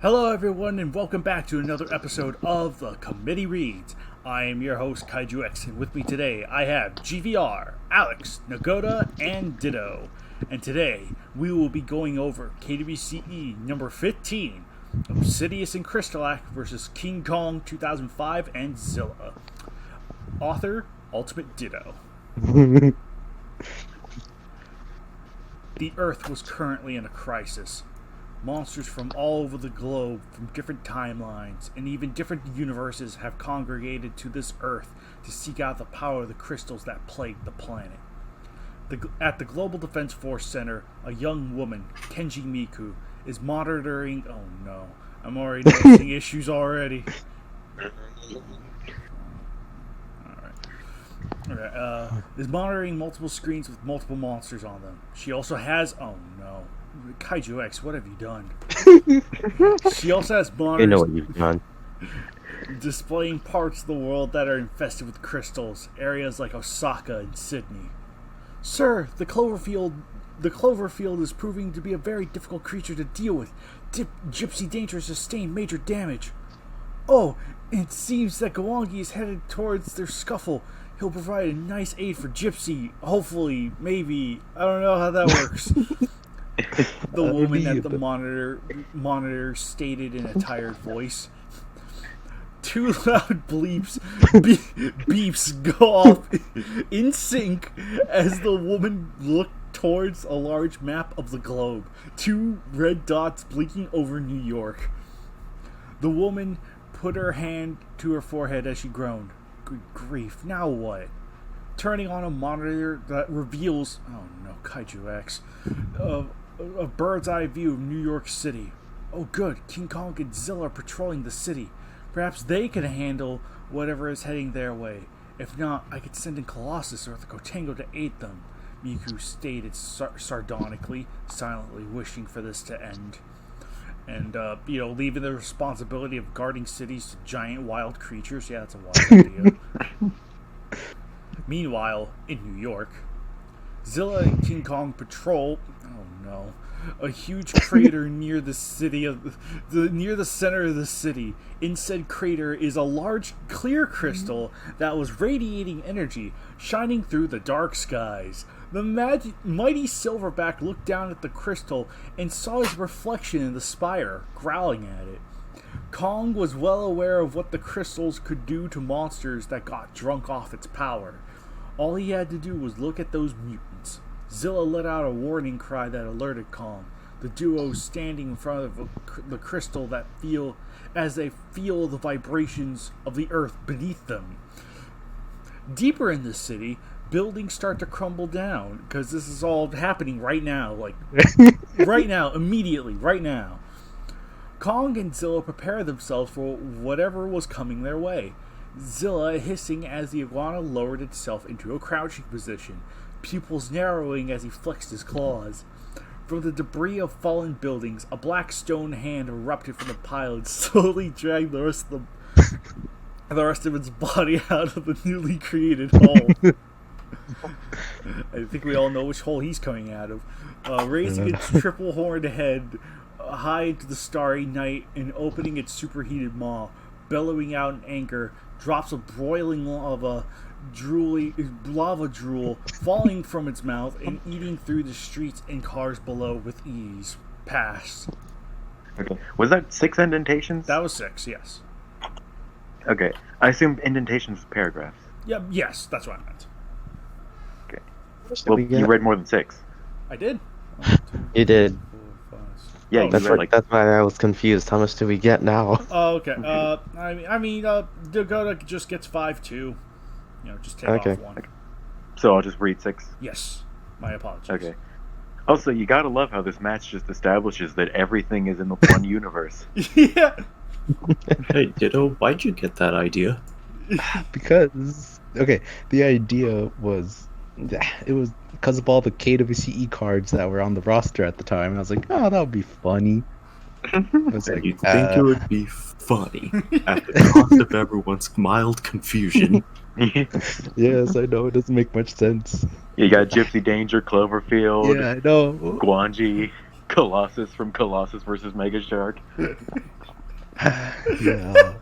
Hello everyone and welcome back to another episode of The Committee Reads. I am your host KWCEs, and with me today I have GVR, Alex, Nagoda, and Ditto. And today we will be going over KWCE number 15, Obsidius and Krystalak versus King Kong 2005 and Zilla. Author, Ultimate Ditto. The Earth was currently in a crisis. Monsters from all over the globe, from different timelines, and even different universes have congregated to this Earth to seek out the power of the crystals that plague the planet. At the Global Defense Force Center, a young woman, Kenji Miku, is monitoring... Oh no, I'm already noticing issues already. Is monitoring multiple screens with multiple monsters on them. She also has... Oh no. KWCEs, what have you done? She also has monitors... You know what you've done. Displaying parts of the world that are infested with crystals, areas like Osaka and Sydney. Sir, the Cloverfield is proving to be a very difficult creature to deal with. Gypsy Danger sustained major damage. Oh, it seems that Gwangi is headed towards their scuffle. He'll provide a nice aid for Gypsy. Hopefully, maybe. I don't know how that works. The woman at the monitor stated in a tired voice. Two loud beeps go off in sync as the woman looked towards a large map of the globe. Two red dots blinking over New York. The woman put her hand to her forehead as she groaned. Good grief, now what? Turning on a monitor that reveals... Oh no, KWCEs. A bird's eye view of New York City. Oh good, King Kong and Zilla are patrolling the city. Perhaps they can handle whatever is heading their way. If not, I could send in Colossus or the Kotango to aid them, Miku stated sardonically, silently wishing for this to end. And, leaving the responsibility of guarding cities to giant wild creatures. Yeah, that's a wild idea. Meanwhile, in New York, Zilla and King Kong patrol... Oh no. A huge crater near the center of the city. In said crater is a large clear crystal that was radiating energy, shining through the dark skies. The mighty Silverback looked down at the crystal and saw his reflection in the spire, growling at it. Kong was well aware of what the crystals could do to monsters that got drunk off its power. All he had to do was look at those mutants. Zilla let out a warning cry that alerted Kong. The duo standing in front of the crystal that feel the vibrations of the earth beneath them. Deeper in the city, buildings start to crumble down because this is all happening right now, right now, immediately, right now. Kong and Zilla prepare themselves for whatever was coming their way. Zilla hissing as the iguana lowered itself into a crouching position, pupils narrowing as he flexed his claws. From the debris of fallen buildings, a black stone hand erupted from the pile and slowly dragged the rest of its body out of the newly created hole. I think we all know which hole he's coming out of. Raising its triple-horned head high into the starry night and opening its superheated maw, bellowing out in anger, drops of broiling lava drool falling from its mouth and eating through the streets and cars below with ease. Pass. Okay. Was that 6 indentations? That was 6, yes. Okay. I assumed indentations was paragraphs. Yeah, yes, that's what I meant. Okay. Well, you read more than 6. I did? You did. Yeah, that's why I was confused. How much do we get now? Oh, okay. Nagoda just gets 5 too. Just take off 1. Okay. So I'll just read 6? Yes. My apologies. Okay. Also, you gotta love how this match just establishes that everything is in the one universe. Yeah. Hey, Ditto, why'd you get that idea? Because, the idea was... It was because of all the KWCE cards that were on the roster at the time. I was like, oh, that would be funny. You'd think it would be funny at the cost of everyone's mild confusion. Yes, I know. It doesn't make much sense. You got Gypsy Danger, Cloverfield. Yeah, I know. Gwangi, Colossus from Colossus versus Mega Shark. Yeah.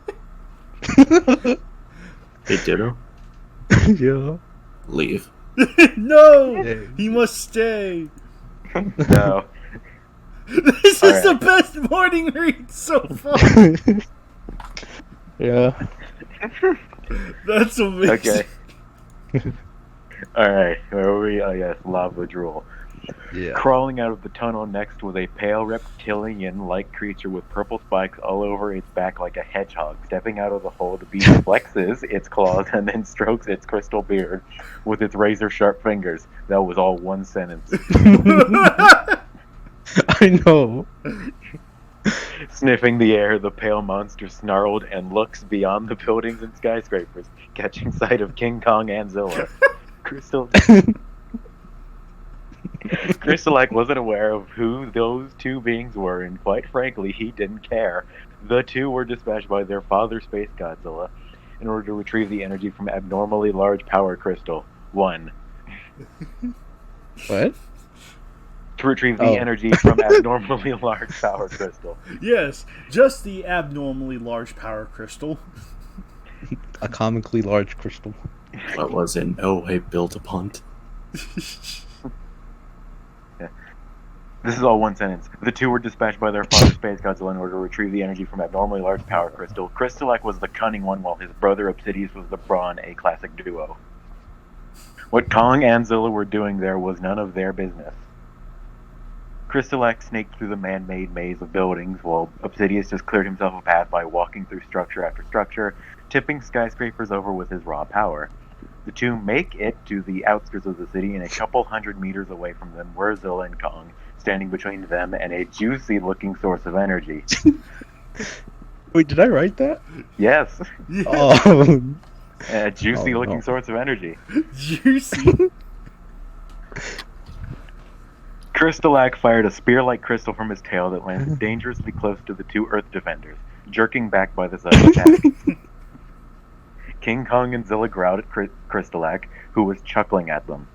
Hey, Ditto, Yeah. leave. No! Yeah. He must stay. No. This is Alright. the best morning read so far. Yeah. That's amazing. Okay. Alright, where were we? Oh yes, Lava Drool. Yeah. Crawling out of the tunnel next was a pale reptilian-like creature with purple spikes all over its back like a hedgehog. Stepping out of the hole, the beast flexes its claws and then strokes its crystal beard with its razor-sharp fingers. That was all one sentence. I know. Sniffing the air, the pale monster snarled and looks beyond the buildings and skyscrapers, catching sight of King Kong and Zilla. Krystalak wasn't aware of who those two beings were, and quite frankly, he didn't care. The two were dispatched by their father, Space Godzilla, in order to retrieve the energy from abnormally large power crystal. 1. What? To retrieve the energy from abnormally large power crystal. Yes, just the abnormally large power crystal. A comically large crystal. What was in no way built upon. This is all one sentence. The two were dispatched by their father, Space Godzilla, in order to retrieve the energy from abnormally large power crystal. Krystalak was the cunning one, while his brother Obsidius was the brawn, a classic duo. What Kong and Zilla were doing there was none of their business. Krystalak snaked through the man-made maze of buildings, while Obsidius just cleared himself a path by walking through structure after structure, tipping skyscrapers over with his raw power. The two make it to the outskirts of the city, and a couple hundred meters away from them were Zilla and Kong, standing between them and a juicy-looking source of energy. Wait, did I write that? Yes, Yeah. Oh. a juicy-looking no. source of energy. Juicy. Krystalak fired a spear-like crystal from his tail that landed dangerously close to the two Earth defenders, jerking back by the sudden attack. King Kong and Zilla growled at Krystalak, who was chuckling at them.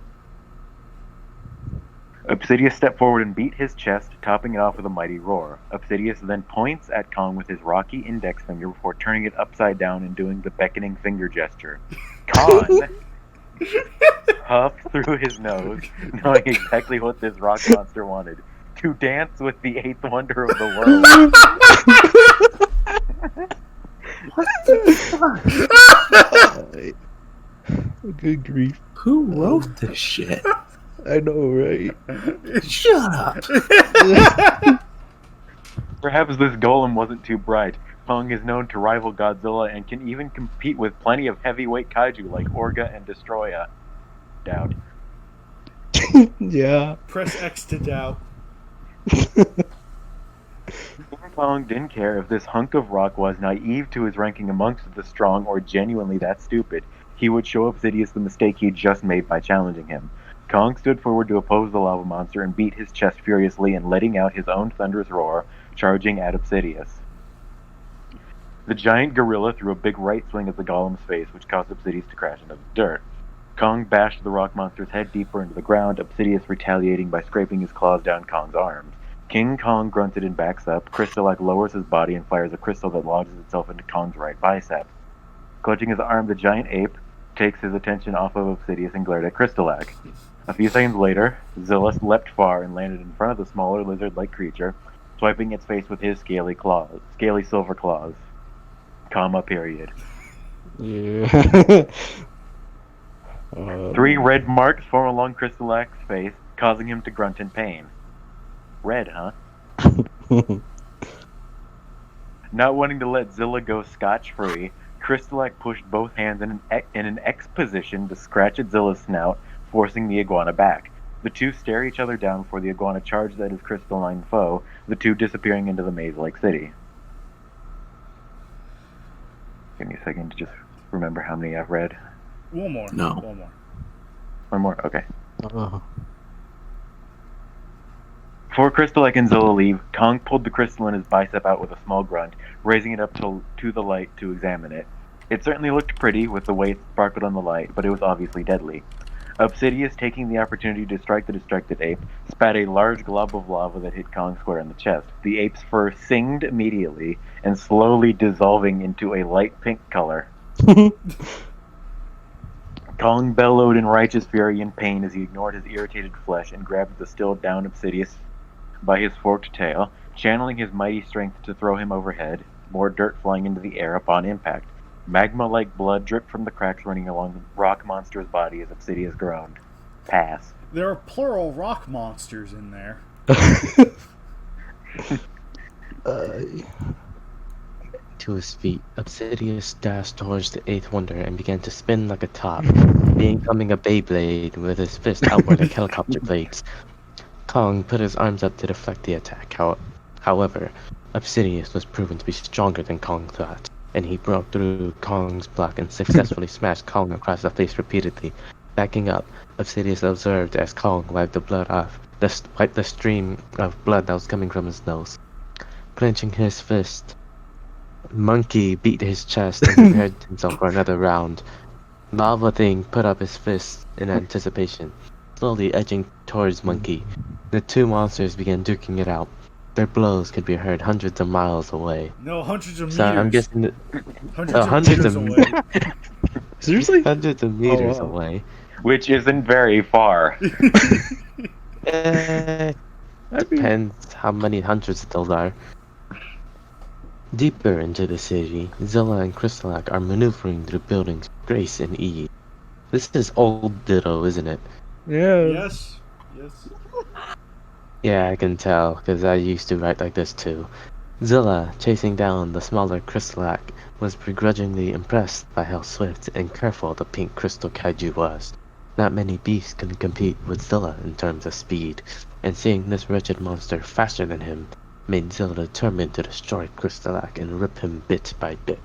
Obsidius stepped forward and beat his chest, topping it off with a mighty roar. Obsidius then points at Kong with his rocky index finger before turning it upside down and doing the beckoning finger gesture. Kong huffed through his nose, knowing exactly what this rock monster wanted. To dance with the eighth wonder of the world. Good grief. Who wrote this shit? I know, right? Shut up! Perhaps this golem wasn't too bright. Kong is known to rival Godzilla and can even compete with plenty of heavyweight kaiju like Orga and Destroya. Doubt. Yeah. Press X to doubt. King Kong didn't care if this hunk of rock was naive to his ranking amongst the strong or genuinely that stupid. He would show Obsidius the mistake he'd just made by challenging him. Kong stood forward to oppose the lava monster and beat his chest furiously and letting out his own thunderous roar, charging at Obsidius. The giant gorilla threw a big right swing at the golem's face, which caused Obsidius to crash into the dirt. Kong bashed the rock monster's head deeper into the ground, Obsidius retaliating by scraping his claws down Kong's arms. King Kong grunted and backs up. Krystalak lowers his body and fires a crystal that lodges itself into Kong's right bicep. Clutching his arm, the giant ape takes his attention off of Obsidius and glared at Krystalak. A few seconds later, Zilla leapt far and landed in front of the smaller lizard-like creature, swiping its face with his scaly silver claws. Comma period. Yeah. 3 red marks form along Krystalak's face, causing him to grunt in pain. Red, huh? Not wanting to let Zilla go scotch-free, Krystalak pushed both hands in an X position to scratch at Zilla's snout, forcing the iguana back. The two stare each other down before the iguana charges at his crystalline foe, the two disappearing into the maze-like city. Give me a second to just remember how many I've read. One more. No. One more. One more? Okay. Oh. Before Krystalak and Zilla leave, Kong pulled the crystal in his bicep out with a small grunt, raising it up to the light to examine it. It certainly looked pretty with the way it sparkled on the light, but it was obviously deadly. Obsidius, taking the opportunity to strike the distracted ape, spat a large glob of lava that hit Kong square in the chest. The ape's fur singed immediately and slowly dissolving into a light pink color. Kong bellowed in righteous fury and pain as he ignored his irritated flesh and grabbed the still down Obsidius by his forked tail, channeling his mighty strength to throw him overhead, more dirt flying into the air upon impact. Magma-like blood dripped from the cracks running along the rock monster's body as Obsidius groaned. Pass. There are plural rock monsters in there. To his feet, Obsidius dashed towards the eighth wonder and began to spin like a top, becoming a Beyblade with his fist outward like helicopter blades. Kong put his arms up to deflect the attack. However, Obsidius was proven to be stronger than Kong thought, and he broke through Kong's block and successfully smashed Kong across the face repeatedly. Backing up, Obsidius observed as Kong wiped the stream of blood that was coming from his nose. Clenching his fist, Monkey beat his chest and prepared himself for another round. Lava Thing put up his fist in anticipation, slowly edging towards Monkey. The two monsters began duking it out. Their blows could be heard hundreds of miles away. No, hundreds of meters. So I'm guessing that hundreds of meters away. Seriously? Hundreds of meters away. Which isn't very far. Depends how many hundreds those are. Deeper into the city, Zilla and Krystalak are maneuvering through buildings with grace and ease. This is old Ditto, isn't it? Yeah. Yes. Yes. Yeah, I can tell, because I used to write like this too. Zilla, chasing down the smaller Krystalak, was begrudgingly impressed by how swift and careful the pink crystal Kaiju was. Not many beasts could compete with Zilla in terms of speed, and seeing this wretched monster faster than him made Zilla determined to destroy Krystalak and rip him bit by bit.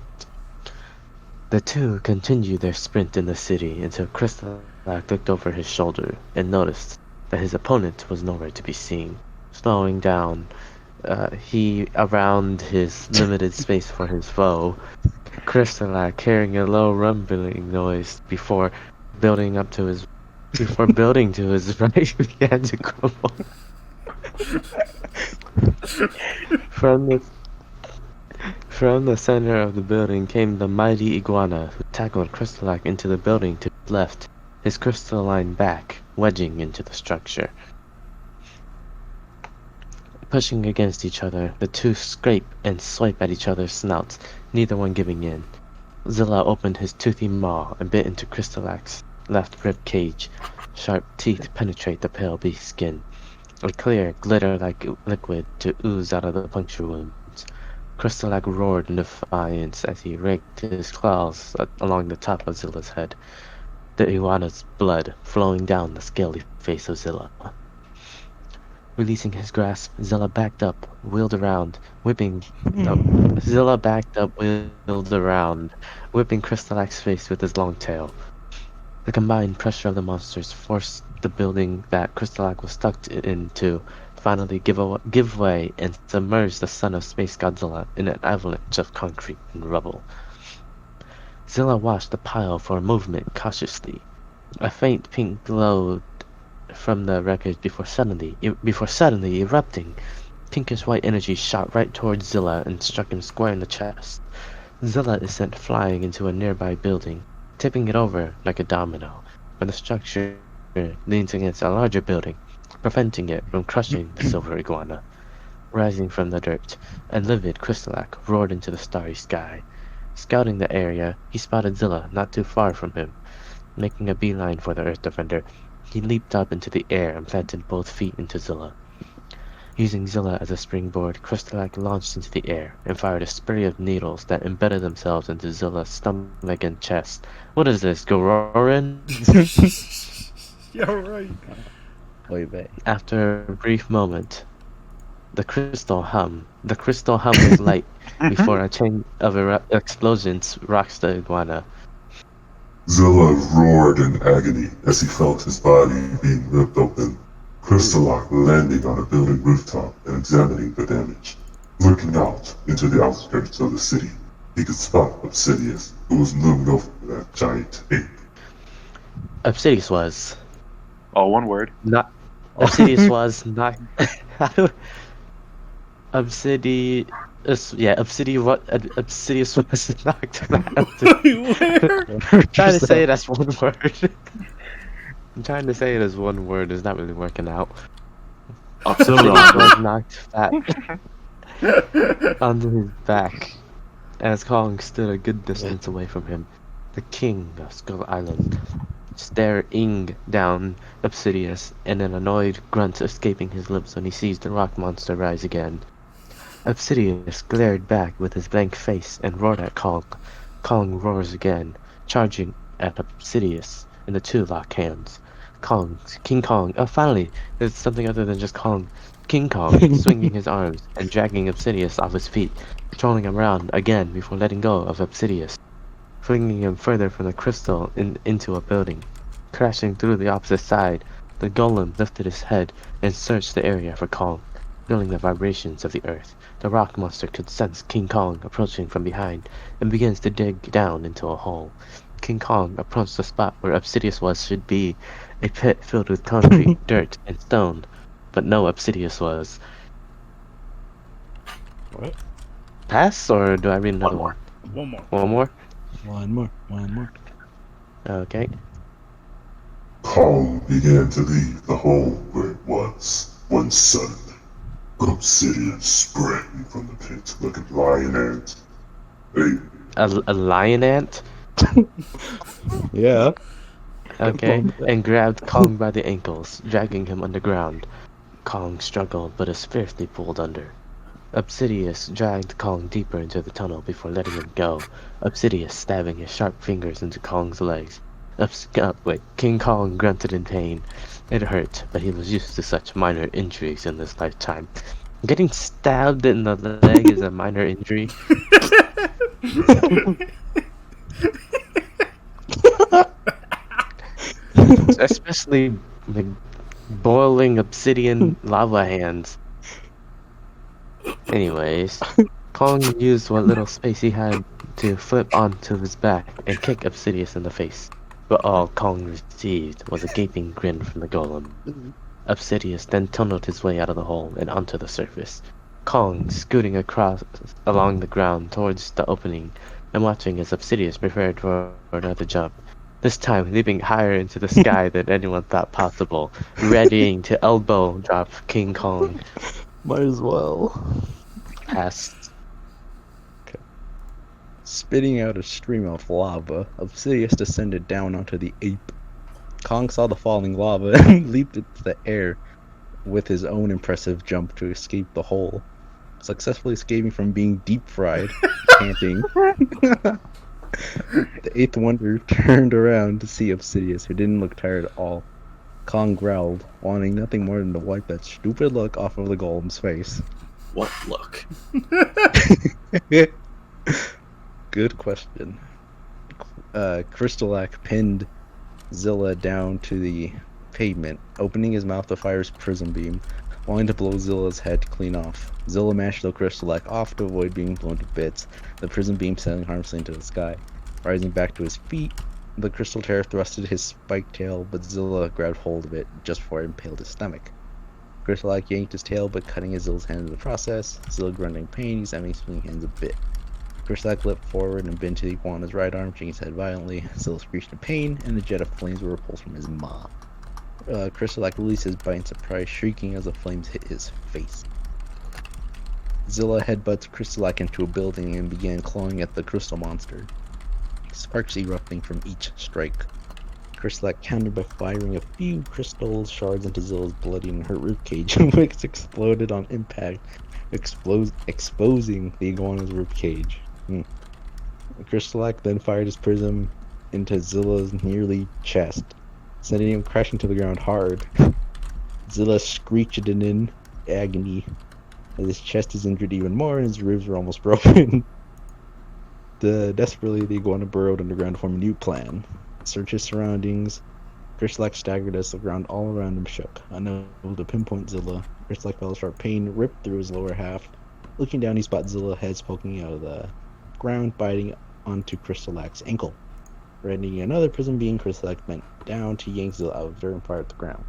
The two continued their sprint in the city until Krystalak looked over his shoulder and noticed that his opponent was nowhere to be seen. Slowing down, he around his limited space for his foe. Krystalak, hearing a low rumbling noise before building to his right, began to crumble. From the center of the building came the mighty iguana, who tackled Krystalak into the building to the left, his crystalline back wedging into the structure. Pushing against each other, the two scrape and swipe at each other's snouts, neither one giving in. Zilla opened his toothy maw and bit into Krystalak's left rib cage. Sharp teeth penetrate the pale beast's skin, a clear, glitter-like liquid to ooze out of the puncture wounds. Krystalak roared in defiance as he raked his claws along the top of Zilla's head, the iguana's blood flowing down the scaly face of Zilla. Releasing his grasp, Zilla backed up, wheeled around, whipping Krystalak's face with his long tail. The combined pressure of the monsters forced the building that Krystalak was stuck into finally give way and submerge the son of Space Godzilla in an avalanche of concrete and rubble. Zilla watched the pile for a movement cautiously. A faint pink glow from the wreckage before suddenly erupting. Pinkish white energy shot right towards Zilla and struck him square in the chest. Zilla is sent flying into a nearby building, tipping it over like a domino, but the structure leans against a larger building, preventing it from crushing the silver iguana. Rising from the dirt, a livid Krystalak roared into the starry sky. Scouting the area, he spotted Zilla not too far from him. Making a beeline for the Earth Defender, he leaped up into the air and planted both feet into Zilla. Using Zilla as a springboard, Krystalak launched into the air and fired a spray of needles that embedded themselves into Zilla's stomach and chest. What is this, Gororin? Yeah, right. Way back. After a brief moment, the crystal hum was light before a chain of explosions rocks the iguana. Zilla roared in agony as he felt his body being ripped open. Krystalak landing on a building rooftop and examining the damage. Looking out into the outskirts of the city, he could spot Obsidius, who was looming over that giant ape. Obsidius was, All one word. Not Obsidius was not. Obsidius, yeah, Obsidius was knocked out. Where? I'm trying to say it as one word. I'm trying to say it as one word. It's not really working out. Obsidius was knocked back onto his back, as Kong stood a good distance away from him. The king of Skull Island, staring down Obsidius, and an annoyed grunt escaping his lips when he sees the rock monster rise again. Obsidius glared back with his blank face and roared at Kong. Kong roars again, charging at Obsidius, and the two lock hands. King Kong, oh finally, there's something other than just Kong. King Kong, swinging his arms and dragging Obsidius off his feet, trolling him around again before letting go of Obsidius, flinging him further from the crystal into a building. Crashing through the opposite side, the golem lifted his head and searched the area for Kong, feeling the vibrations of the earth. The rock monster could sense King Kong approaching from behind and begins to dig down into a hole. King Kong approached the spot where Obsidius should be, a pit filled with concrete, dirt, and stone, but no Obsidius was. What? Pass, or do I read another one? One more. One more? One more. Okay. Kong began to leave the hole where it was, when suddenly, Obsidian sprang from the pit like a lion ant. A lion ant? Yeah. Okay, and grabbed Kong by the ankles, dragging him underground. Kong struggled, but is fiercely pulled under. Obsidius dragged Kong deeper into the tunnel before letting him go, Obsidius stabbing his sharp fingers into Kong's legs. King Kong grunted in pain. It hurt, but he was used to such minor injuries in this lifetime. Getting stabbed in the leg is a minor injury. Especially the boiling obsidian lava hands. Anyways, Kong used what little space he had to flip onto his back and kick Obsidius in the face. But all Kong received was a gaping grin from the golem. Obsidius then tunneled his way out of the hole and onto the surface. Kong scooting across along the ground towards the opening and watching as Obsidius prepared for another jump. This time leaping higher into the sky than anyone thought possible, readying to elbow drop King Kong. Might as well. Passed. Okay. Spitting out a stream of lava, Obsidius descended down onto the ape. Kong saw the falling lava and leaped into the air with his own impressive jump to escape the hole, successfully escaping from being deep fried, panting. The eighth wonder turned around to see Obsidius, who didn't look tired at all. Kong growled, wanting nothing more than to wipe that stupid look off of the golem's face. What look? Good question. Krystalak pinned Zilla down to the pavement, opening his mouth to fire his prism beam, wanting to blow Zilla's head clean off. Zilla mashed the Krystalak off to avoid being blown to bits, the prism beam sailing harmlessly into the sky. Rising back to his feet, the crystal terror thrusted his spiked tail, but Zilla grabbed hold of it just before it impaled his stomach. Krystalak yanked his tail, but cutting Zilla's hand in the process. Zilla grunting pain, examining swinging hands a bit. Krystalak leapt forward and bent to the iguana's right arm, shaking his head violently. Zilla screeched in pain, and a jet of flames were repulsed from his maw. Krystalak released his bite in surprise, shrieking as the flames hit his face. Zilla headbutts Krystalak into a building and began clawing at the crystal monster, sparks erupting from each strike. Krystalak countered by firing a few crystal shards into Zilla's bloody and hurt ribcage, which exploded on impact, exposing the iguana's ribcage. Krystalak then fired his prism into Zilla's nearly chest, sending him crashing to the ground hard. Zilla screeched in agony, as his chest is injured even more and his ribs are almost broken. Desperately, the iguana burrowed underground to form a new plan. Search his surroundings. Krystalak staggered as the ground all around him shook. Unable to pinpoint Zilla, Krystalak felt a sharp pain ripped through his lower half. Looking down, he spotted Zilla's head poking out of the ground, biting onto Krystalak's ankle. Rending another prison beam, Krystalak bent down to yank Zilla out of dirt and fire at the ground.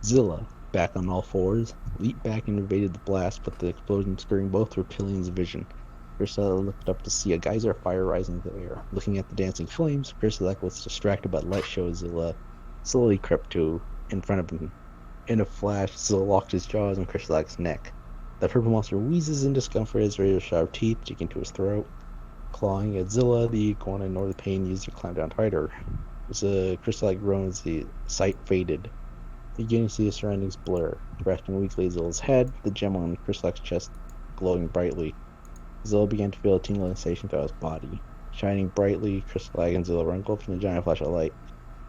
Zilla, back on all fours, leaped back and evaded the blast, but the explosion skirting both Reptilians' vision. Krystalak looked up to see a geyser of fire rising in the air. Looking at the dancing flames, Krystalak was distracted by the light show as Zilla slowly crept to in front of him. In a flash, Zilla locked his jaws on Krystalak's neck. The purple monster wheezes in discomfort as razor-sharp teeth dig into his throat. Clawing at Zilla, the iguana ignored the pain and used to climb down tighter. As a Krystalak groaned as the sight faded, beginning to see the surroundings blur. Grasping weakly at Zilla's head, the gem on Krystalak's chest glowing brightly. Zilla began to feel a tingling sensation throughout his body. Shining brightly, Krystalak and Zilla were engulfed in a giant flash of light.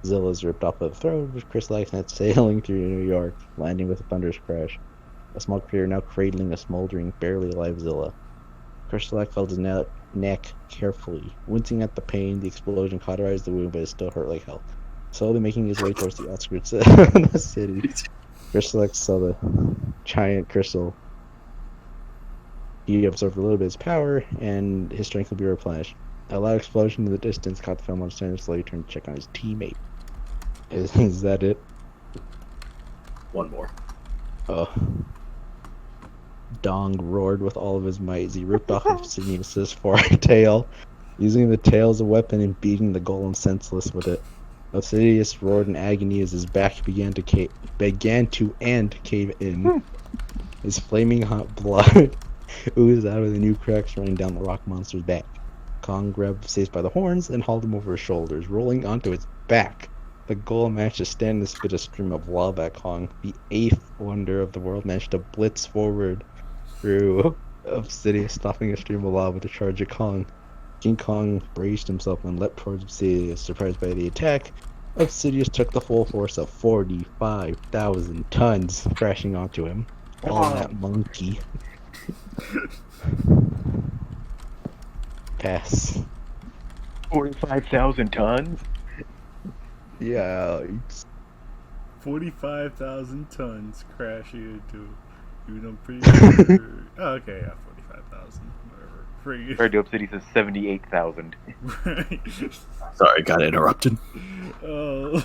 Zilla is ripped off of the throat, with Krystalak sent sailing through New York, landing with a thunderous crash. A small crater now cradling a smoldering, barely alive Zilla. Krystalak felt his neck carefully. Wincing at the pain, the explosion cauterized the wound, but it still hurt like hell. Slowly making his way towards the outskirts of the city, Krystalak saw the giant crystal. He absorbed a little bit of his power, and his strength would be replenished. A loud explosion in the distance caught the film on stand and slowly turned to check on his teammate. Is that it? One more. Oh. Dong roared with all of his might as he ripped off Obsidius' foretail, using the tail as a weapon and beating the golem senseless with it. Obsidius roared in agony as his back began to cave in. His flaming hot blood oozed out of the new cracks running down the rock monster's back. Kong grabbed Obsidius by the horns and hauled him over his shoulders, rolling onto its back. The golem managed to stand and spit a stream of lava at Kong. The eighth wonder of the world managed to blitz forward through Obsidius, stopping a stream of lava with a charge at Kong. King Kong braced himself and leapt towards Obsidius. Surprised by the attack, Obsidius took the full force of 45,000 tons, crashing onto him. All that monkey. Pass. 45,000 tons? Yeah. 45,000 tons crashing into. Dude, I'm pretty sure. Oh, okay, yeah, 45,000. Whatever. Compared to Obsidius is 78,000. Right. Sorry, got interrupted. Oh.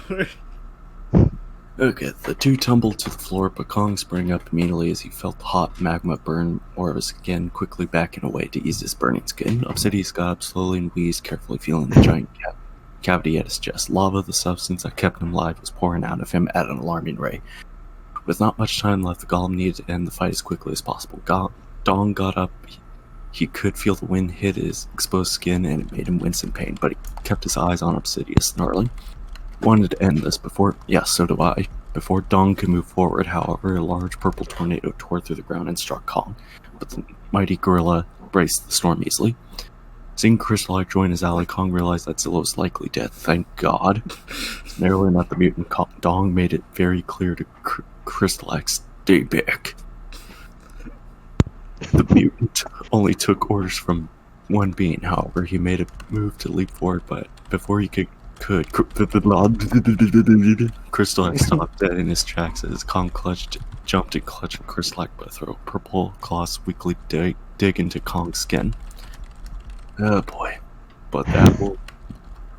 Okay, the two tumbled to the floor, but Kong sprang up immediately as he felt the hot magma burn more of his skin, quickly backing away to ease his burning skin. Obsidius got up slowly and wheezed, carefully feeling the giant cavity at his chest. Lava, the substance that kept him alive, was pouring out of him at an alarming rate. With not much time left, the golem needed to end the fight as quickly as possible. Dong got up. He could feel the wind hit his exposed skin, and it made him wince in pain, but he kept his eyes on Obsidius, snarling. Wanted to end this before... Yes, so do I. Before Dong could move forward, however, a large purple tornado tore through the ground and struck Kong, but the mighty gorilla braced the storm easily. Seeing Krystalak join his ally, Kong realized that Zilla was likely dead. Thank God. It's narrowly not the mutant. Dong made it very clear to Krystalak, stay back. The mutant only took orders from one being, however, he made a move to leap forward, but before he could Krystalak stopped dead in his tracks as Kong jumped and clutched Krystalak by the throat. Purple claws weakly dig into Kong's skin. Oh boy. But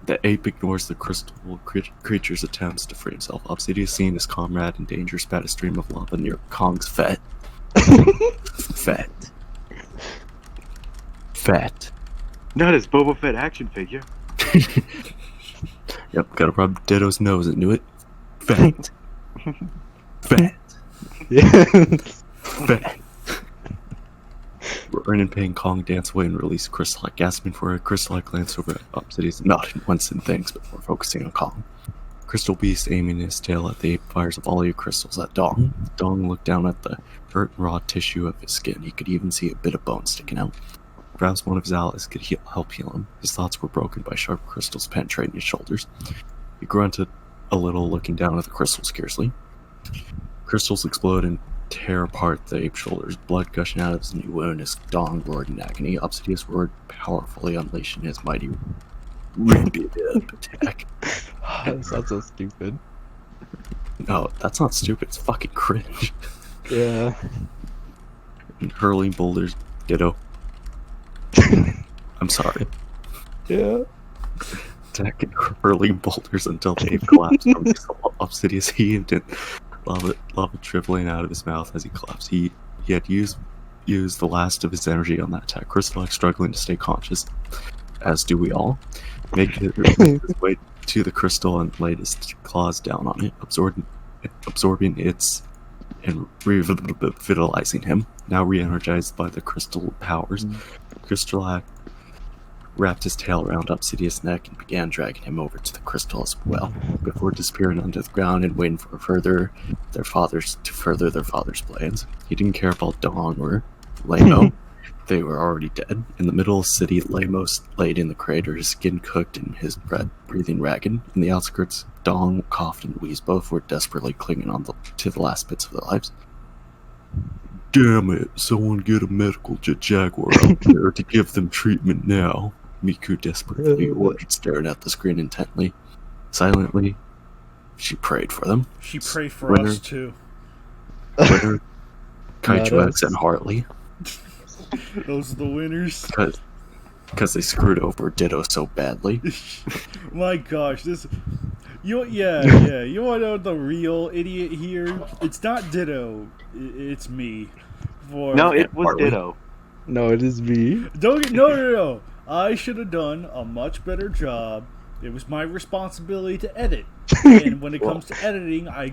the ape ignores the crystal creature's attempts to free himself. Obsidius, seeing his comrade in danger, spat a stream of lava near Kong's fat. Fat. Not his Boba Fett action figure. Yep, gotta rub Ditto's nose into it. Fat. Fat. Yeah. Fat. Roaring in pain, Kong danced away and released Krystalak. Gasping for it, Krystalak glanced over at Obsidius, nodded once in thanks before focusing on Kong. Crystal Beast aiming his tail at the ape fires a volley of crystals at Dong. Dong looked down at the hurt and raw tissue of his skin. He could even see a bit of bone sticking out. Perhaps one of his allies could help heal him. His thoughts were broken by sharp crystals penetrating his shoulders. He grunted a little, looking down at the crystals curiously. Crystals explode and tear apart the ape's shoulders, blood gushing out of his new wound as Dong roared in agony. Obsidius roared powerfully, unleashing his mighty rapid attack. That sounds so stupid. No, that's not stupid, it's fucking cringe. Yeah. And hurling boulders, ditto. I'm sorry. Yeah. attacking hurling boulders until they've collapsed from the Obsidius heaved and lava dribbling out of his mouth as he collapsed. He had used the last of his energy on that attack. Krystalak struggling to stay conscious, as do we all, make his way to the crystal and laid his claws down on it, absorbing its and revitalizing him. Now re-energized by the crystal powers, Krystalak wrapped his tail around Obsidius' neck and began dragging him over to the crystal as well, before disappearing under the ground and waiting for their father's plans. He didn't care about Dong or Lamo. They were already dead. In the middle of the city, Lamo laid in the crater, his skin cooked and his breath breathing ragged. In the outskirts, Dong coughed and wheezed. Both were desperately clinging on to the last bits of their lives. Damn it, someone get a medical jaguar out there to give them treatment now, Miku desperately ordered, staring at the screen intently. Silently, she prayed for them. She prayed for us, too. Winner, KWCEs and Harley. Those are the winners. Because they screwed over Ditto so badly. My gosh, this... You want to know the real idiot here? It's not Ditto. It's me. No, it was Harley. Ditto. No, it is me. No. I should have done a much better job. It was my responsibility to edit. And when it comes to editing, I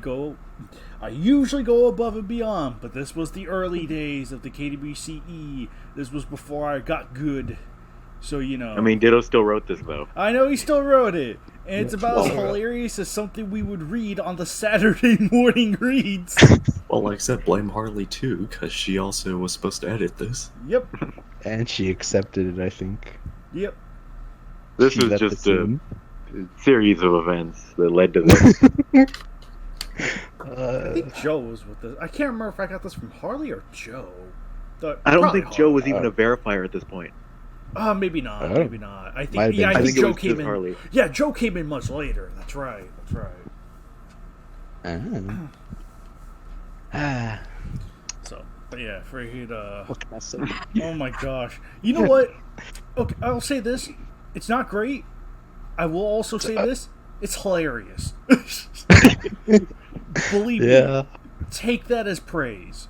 usually go above and beyond. But this was the early days of the KWCE. This was before I got good. So, you know. I mean, Ditto still wrote this, though. I know he still wrote it. And it's about as hilarious as something we would read on the Saturday morning reads. Well, like I said, blame Harley too, because she also was supposed to edit this. Yep. And she accepted it, I think. Yep. This She was let just the a scene. series of events that led to this. I think Joe was with this. I can't remember if I got this from Harley or Joe. I don't Probably think Joe was Harley. even a verifier at this point. Maybe not. Oh. Maybe not. I Might have think. been Yeah, I I think think it Joe was came just in. Harley. Yeah, Joe came in much later. That's right. So, but yeah, freaking. What can I say? Oh my gosh. You know what? Okay, I'll say this. It's not great. I will also say this. It's hilarious. Believe me. Take that as praise.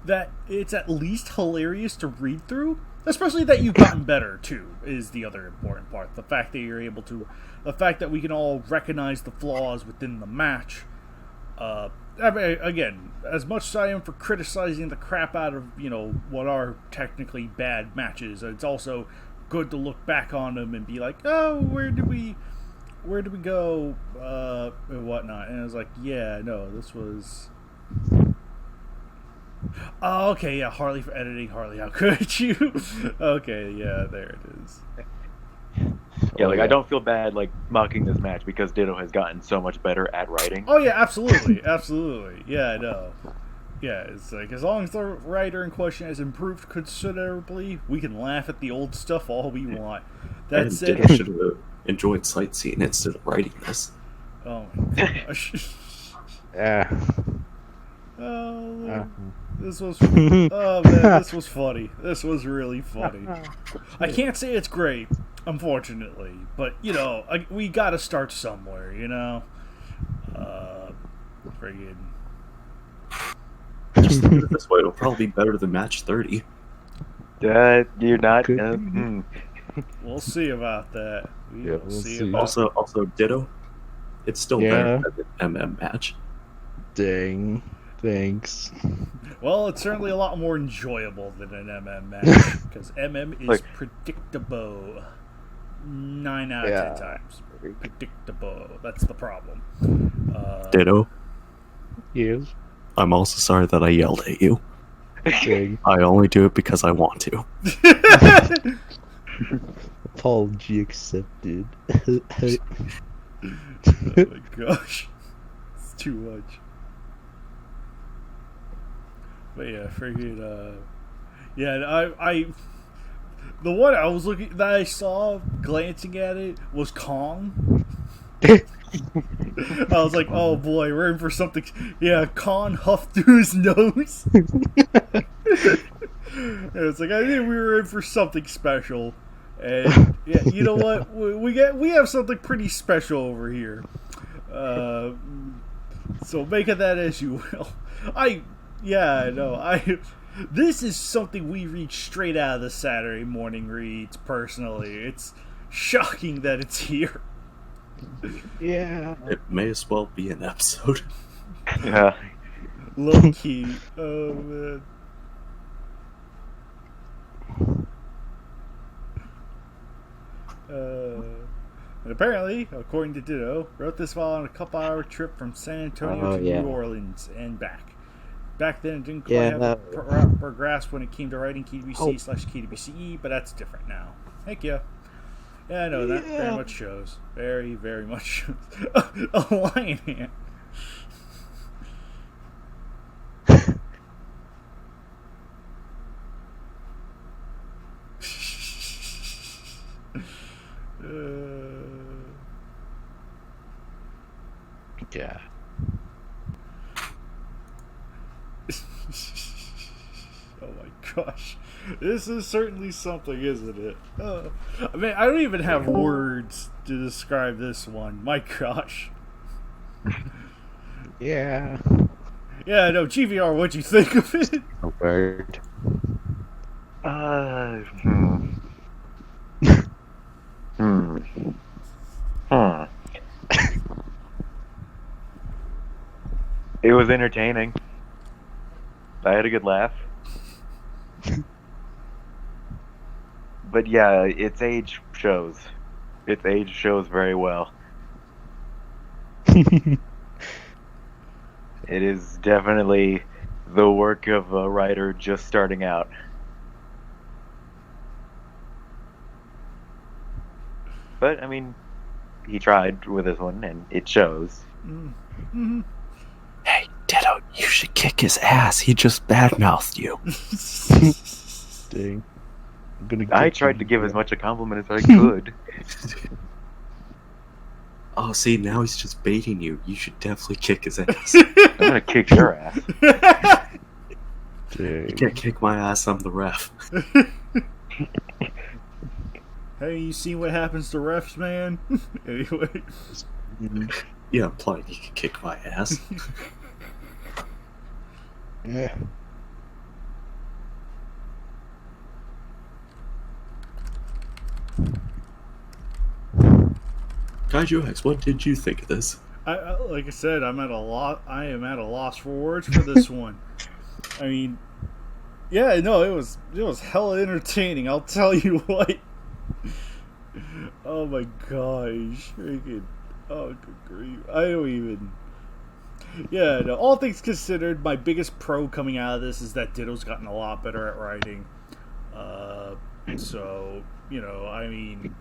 That it's at least hilarious to read through. Especially that you've gotten better, too, is the other important part. The fact that you're able to... The fact that we can all recognize the flaws within the match. I mean, again, as much as I am for criticizing the crap out of, what are technically bad matches, it's also good to look back on them and be like, oh, where did we go, and whatnot. And I was like, yeah, no, this was... Oh, okay, yeah, Harley for editing. Harley, how could you? Okay, yeah, there it is. Yeah, I don't feel bad, mocking this match because Ditto has gotten so much better at writing. Oh, yeah, absolutely. Yeah, I know. Yeah, it's like, as long as the writer in question has improved considerably, we can laugh at the old stuff all we want. That's and it. Ditto should have enjoyed sightseeing instead of writing this. Oh, my gosh. Yeah. Oh, this was... Oh, man, this was funny. This was really funny. I can't say it's great, unfortunately, but, we gotta start somewhere, Friggin'... Just look at it this way, it'll probably be better than match 30. You're not... We'll see about that. We'll see. Also, Ditto, it's still better than an MM match. Dang. Thanks. Well, it's certainly a lot more enjoyable than an MM match, because MM is predictable. 9 out of 10 times. Predictable. That's the problem. Ditto, Yes. I'm also sorry that I yelled at you. Dang. I only do it because I want to. Apology accepted. Oh my gosh. It's too much. But yeah, friggin', the one I was that I saw glancing at it was Kong. I was like, oh boy, we're in for something. Yeah, Kong huffed through his nose. It was like, I think we were in for something special. And yeah, you know what? We have something pretty special over here. So make of that as you will. This is something we read straight out of the Saturday morning reads. Personally, it's shocking that it's here. Yeah. It may as well be an episode. Yeah. Low key. Oh man. And apparently, according to Ditto, wrote this while on a couple-hour trip from San Antonio to New Orleans and back. Back then, it didn't quite have a proper grasp when it came to writing KWC/KWCE, but that's different now. Thank you. Yeah, I know, that very much shows. Very, very much shows. A lion ant. Yeah. Oh my gosh. This is certainly something, isn't it? I mean, I don't even have words to describe this one. My gosh. Yeah. Yeah, no, GVR, what'd you think of it? A word. It was entertaining. I had a good laugh. But yeah, its age shows. Its age shows very well. It is definitely the work of a writer just starting out. But, I mean, he tried with this one, and it shows. Mm-hmm. Hey, Ditto, you should kick his ass. He just badmouthed you. Dang. I tried to give as much a compliment as I could. Oh, see, now he's just baiting you. You should definitely kick his ass. I'm gonna kick your ass. You can't kick my ass, I'm the ref. Hey, you seen what happens to refs, man? Anyway. Yeah, implying you can kick my ass. Yeah. Kaiju X, what did you think of this? Like I said, I am at a loss for words for this one. I mean, yeah, no, it was hella entertaining. I'll tell you what. Oh my gosh, freaking! Oh, good grief! I don't even. Yeah, no, all things considered, my biggest pro coming out of this is that Ditto's gotten a lot better at writing. So you know, I mean.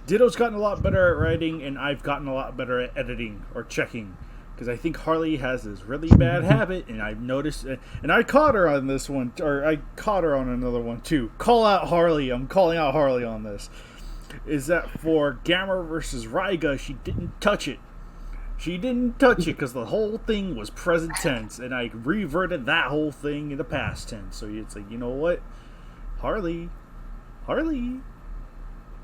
Ditto's gotten a lot better at writing, and I've gotten a lot better at editing or checking. Because I think Harley has this really bad habit, and I've noticed, and I caught her on this one, or I caught her on another one too. Call out Harley, I'm calling out Harley on this. Is that for Gamma versus Raiga, she didn't touch it. She didn't touch it because the whole thing was present tense, and I reverted that whole thing into past tense. So it's like, you know what? Harley.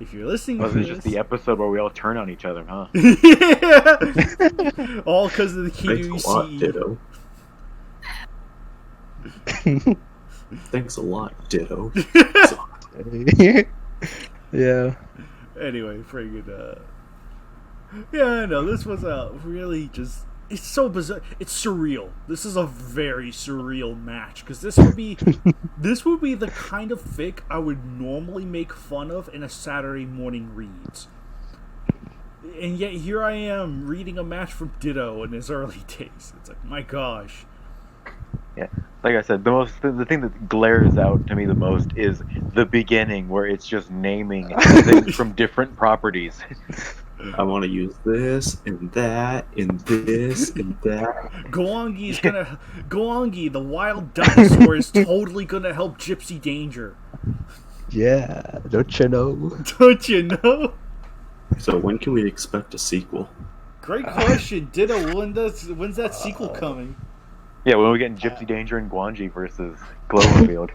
If you're listening to this... Was it just the episode where we all turn on each other, huh? Yeah! All because of the KWCE. Thanks a lot, Ditto. Thanks a lot, Ditto. Yeah. Anyway, friggin', yeah, no, this was really just... It's so bizarre. It's surreal. This is a very surreal match because this would be the kind of fic I would normally make fun of in a Saturday morning reads. And yet here I am reading a match from Ditto in his early days. It's like, my gosh. Yeah, like I said, the thing that glares out to me the most is the beginning where it's just naming things from different properties. I want to use this and that and this and that. Goangi, the wild dinosaur, is totally gonna help Gypsy Danger. Yeah, don't you know? Don't you know? So when can we expect a sequel? Great question. Ditto, when's that sequel coming? Yeah, when we get Gypsy Danger and Guanji versus Cloverfield.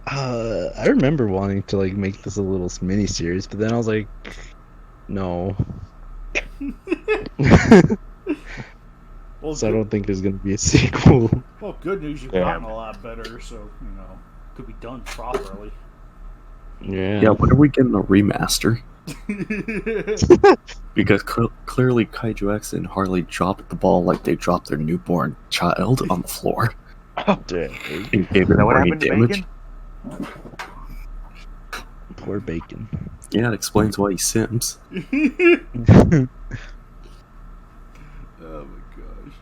I remember wanting to like make this a little mini series, but then I was like, no. Well, So I don't think there's gonna be a sequel. Well, good news, you've gotten a lot better, so, could be done properly. Yeah, when are we getting a remaster? Because clearly KWCEs and Harley dropped the ball like they dropped their newborn child on the floor. And gave it brain damage. Poor Bacon. Yeah, it explains why he sims. Oh my gosh.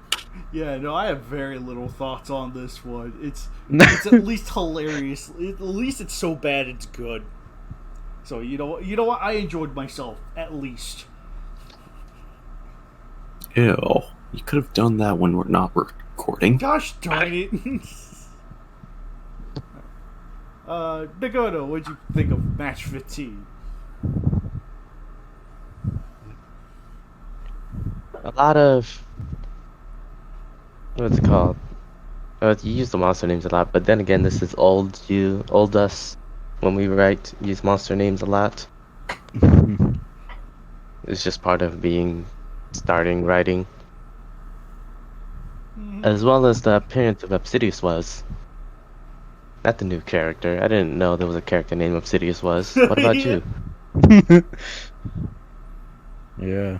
Yeah, no, I have very little thoughts on this one. It's at least hilarious. At least it's so bad it's good. So you know what? I enjoyed myself at least. Ew. You could have done that when we're not recording. Gosh darn it. Nagoda, what'd you think of match 15? A lot of what's it called? You use the monster names a lot, but then again, this is old us. When we use monster names a lot. It's just part of starting writing. As well as the appearance of Obsidius was. Not the new character. I didn't know there was a character named Obsidius was. What about you? Yeah.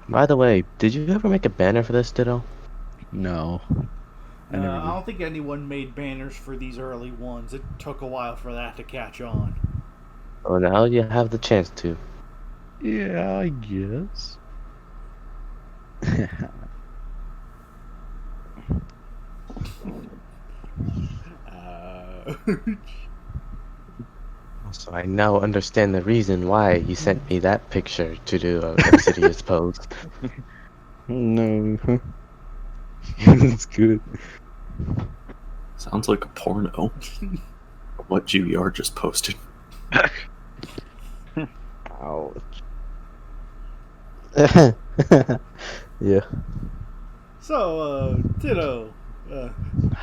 By the way, did you ever make a banner for this, Ditto? No. I don't think anyone made banners for these early ones. It took a while for that to catch on. Oh, now you have the chance to. Yeah, I guess. So I now understand the reason why you sent me that picture to do a Obsidius pose. No. That's good. Sounds like a porno. What GVR just posted. Ouch. Yeah. So, Ditto,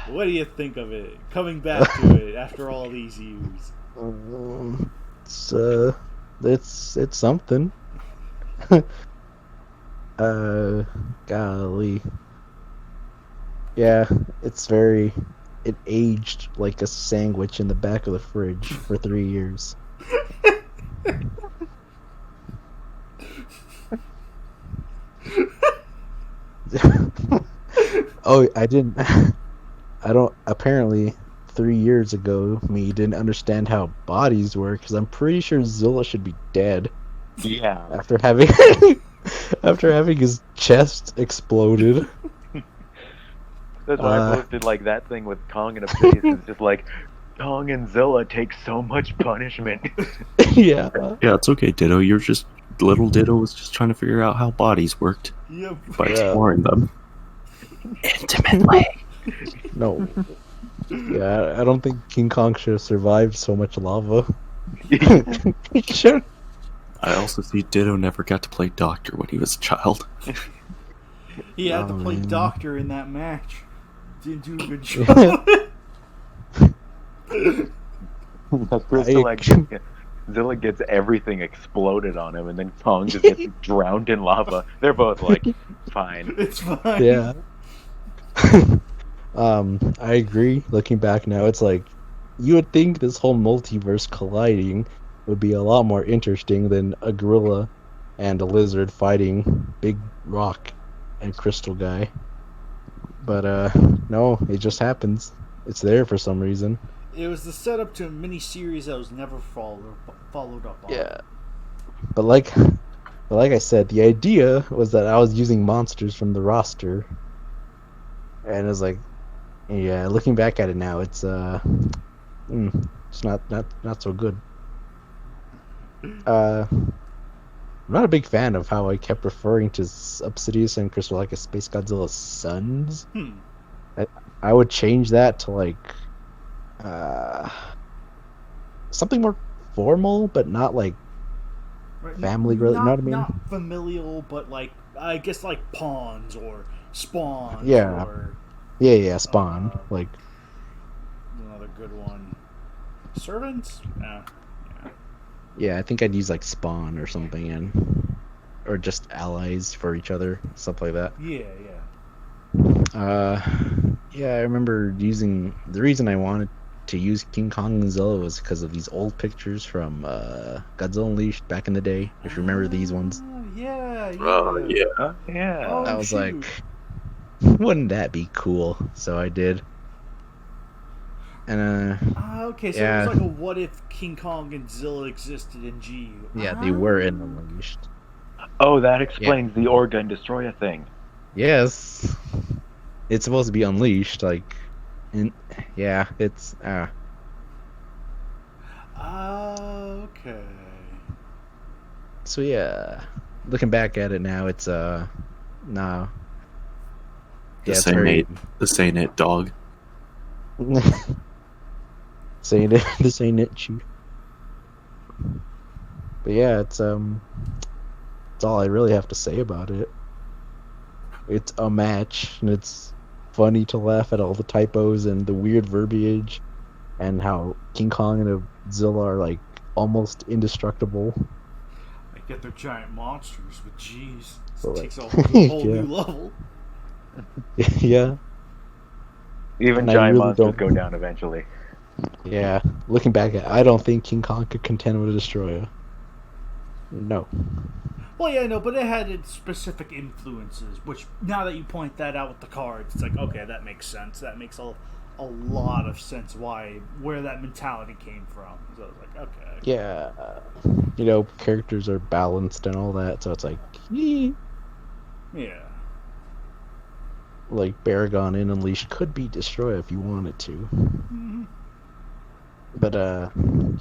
what do you think of it? Coming back to it after all these years. It's something. Golly. Yeah, it aged like a sandwich in the back of the fridge for 3 years. Oh, apparently 3 years ago, me didn't understand how bodies work, because I'm pretty sure Zilla should be dead. Yeah. After having his chest exploded. That's why I posted like that thing with Kong and Obsidius. It's just like Kong and Zilla take so much punishment. Yeah. Yeah, it's okay, Ditto. Little Ditto was just trying to figure out how bodies worked Yep. by exploring them intimately. No. Yeah, I don't think King Kong should have survived so much lava. He should. I also see Ditto never got to play doctor when he was a child. He had to play man. doctor in that match. Didn't do a good job. Zilla gets everything exploded on him, and then Kong just gets drowned in lava. They're both like, fine. It's fine. Yeah. I agree. Looking back now, it's like you would think this whole multiverse colliding would be a lot more interesting than a gorilla and a lizard fighting Big Rock and Crystal Guy. But no, it just happens. It's there for some reason. It was the setup to a mini-series that was never followed up on. Yeah. But like I said, the idea was that I was using monsters from the roster. And it was like, yeah, looking back at it now, it's not so good. I'm not a big fan of how I kept referring to Obsidius and Krystalak as Space Godzilla's sons. I would change that to like something more formal, but not like family. You know what I mean? Not familial, but like I guess like pawns or spawns. Yeah. Or Yeah, Spawn. Like, another good one. Servants? Yeah. yeah, I think I'd use like Spawn or something, and or just allies for each other, stuff like that. Yeah. Yeah, I remember using the reason I wanted to use King Kong and Zilla was because of these old pictures from Godzilla Unleashed back in the day. If you remember these ones, Yeah. Oh, yeah. Oh, I was shoot. like, wouldn't that be cool? So I did. And Okay, so yeah. it was like a what if King Kong and Zilla existed in GU. yeah, they were in Unleashed. Oh, that explains the Orga and Destroya thing. Yes, it's supposed to be unleashed. Like, and yeah, it's Okay. So yeah, looking back at it now, it's nah. Yeah, This it's ain't very it. This ain't it, dog. saying it. This ain't it, shoot. But yeah, it's all I really have to say about it. It's a match, and it's funny to laugh at all the typos and the weird verbiage, and how King Kong and Zilla are like almost indestructible. I get they're giant monsters, but jeez, But, this takes a like, whole yeah. new level. Yeah, Even And I giant really monsters don't- go down eventually. yeah. Looking back at, I don't think King Kong could contend with a destroyer. No. Well, yeah, no, but it had its specific influences, which now that you point that out with the cards, it's like, okay, that makes sense. That makes a lot of sense where that mentality came from. So I was like, okay. Yeah, characters are balanced and all that, so it's like, Yeah. like Baragon in Unleashed could be destroyed if you wanted to. Mhm. But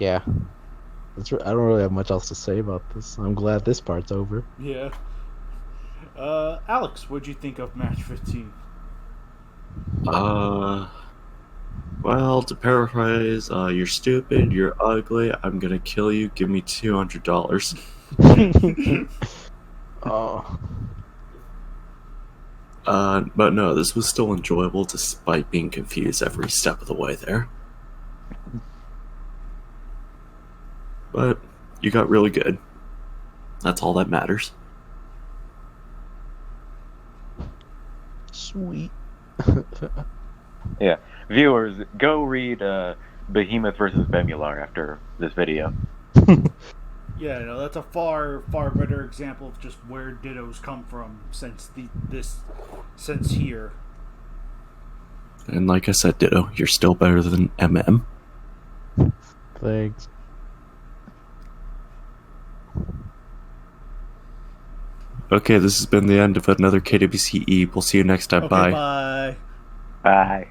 yeah, I don't really have much else to say about this. I'm glad this part's over. Yeah. Alex, what'd you think of match 15? Well, to paraphrase, you're stupid, you're ugly, I'm gonna kill you, give me $200. Oh, But no, this was still enjoyable despite being confused every step of the way there. But you got really good. That's all that matters. sweet. Yeah. Viewers, go read Behemoth versus Bemular after this video. Yeah, no, that's a far better example of just where Dittos come from since here. And like I said, Ditto, you're still better than MM. Thanks. Okay, this has been the end of another KWCE. We'll see you next time. Okay, Bye. bye.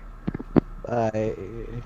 Bye. Bye.